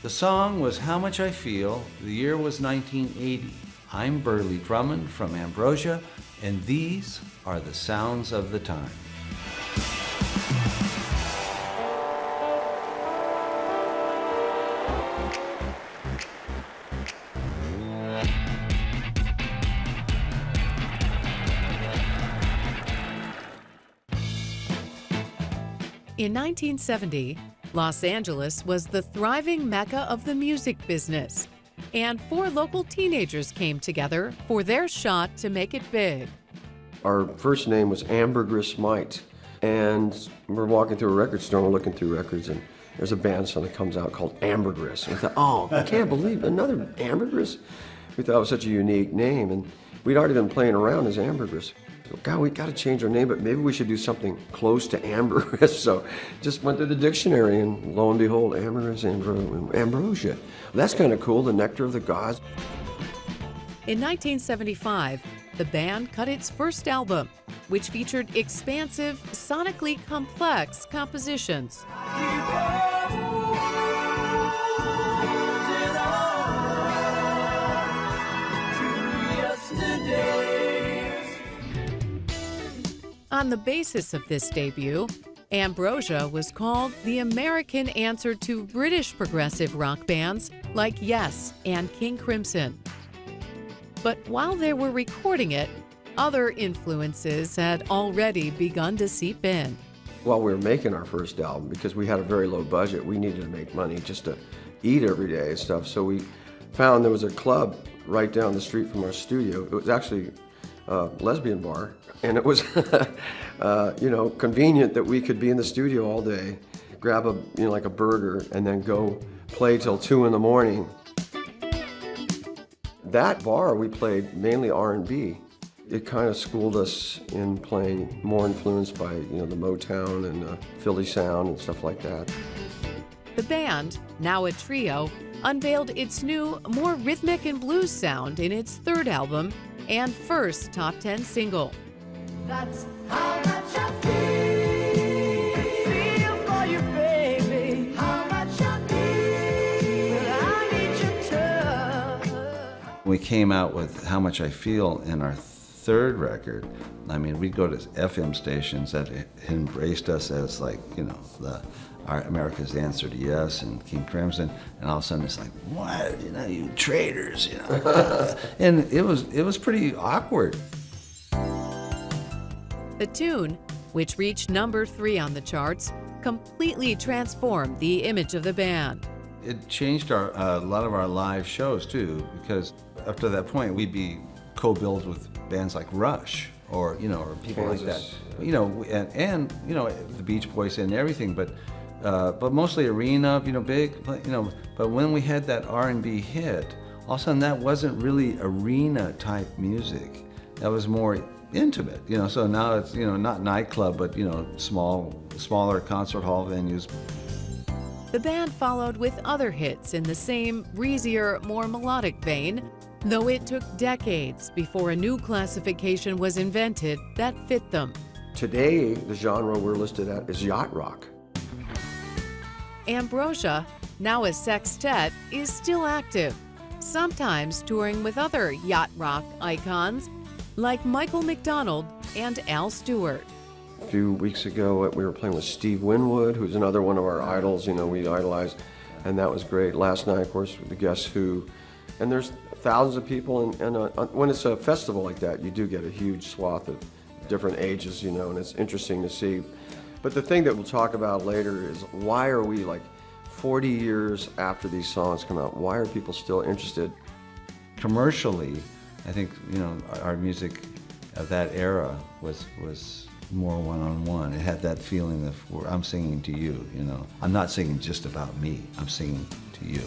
The song was How Much I Feel. The year was 1980. I'm Burleigh Drummond from Ambrosia, and these are the sounds of the time. In 1970, Los Angeles was the thriving mecca of the music business, and 4 local teenagers came together for their shot to make it big. Our first name was Ambergris Might, and we're walking through a record store and we're looking through records, and there's a band song that comes out called Ambergris. And we thought, oh, I can't believe another Ambergris. We thought it was such a unique name, and we'd already been playing around as Ambergris. So, God, we got to change our name, but maybe we should do something close to ambergris. So just went through the dictionary, and lo and behold, ambergris, ambrosia. That's kind of cool, the nectar of the gods. In 1975, the band cut its first album, which featured expansive, sonically complex compositions. On the basis of this debut, Ambrosia was called the American answer to British progressive rock bands like Yes and King Crimson. But while they were recording it, other influences had already begun to seep in. While we were making our first album, because we had a very low budget, we needed to make money just to eat every day and stuff, so we found there was a club right down the street from our studio. It was actually a lesbian bar, and it was convenient that we could be in the studio all day, grab like a burger, and then go play till 2 in the morning. That bar, we played mainly R&B. It kind of schooled us in playing more influenced by the Motown and Philly sound and stuff like that. The band, now a trio, unveiled its new, more rhythmic and blues sound in its 3rd album and first top 10 single. That's how much I feel for you, baby. How much I need, I need your touch. We came out with How Much I Feel in our 3rd record. I mean, we'd go to FM stations that embraced us as our America's answer to Yes and King Crimson, and all of a sudden it's like, what? You traitors, and it was pretty awkward. The tune, which reached number 3 on the charts, completely transformed the image of the band. It changed a lot of our live shows too, because up to that point we'd be co-billed with bands like Rush or people Kansas. like that, and the Beach Boys and everything, but mostly arena, big, but when we had that R&B hit, all of a sudden that wasn't really arena type music. That was more intimate, so now it's, not nightclub, but, smaller concert hall venues. The band followed with other hits in the same breezier, more melodic vein, though it took decades before a new classification was invented that fit them. Today, the genre we're listed at is yacht rock. Ambrosia, now a sextet, is still active, sometimes touring with other yacht rock icons like Michael McDonald and Al Stewart. A few weeks ago, we were playing with Steve Winwood, who's another one of our idols, we idolize, and that was great. Last night, of course, with the Guess Who, and there's thousands of people, and when it's a festival like that, you do get a huge swath of different ages, and it's interesting to see. But the thing that we'll talk about later is, why are we 40 years after these songs come out, why are people still interested? Commercially, I think, our music of that era was more one-on-one. It had that feeling of, I'm singing to you, I'm not singing just about me, I'm singing to you.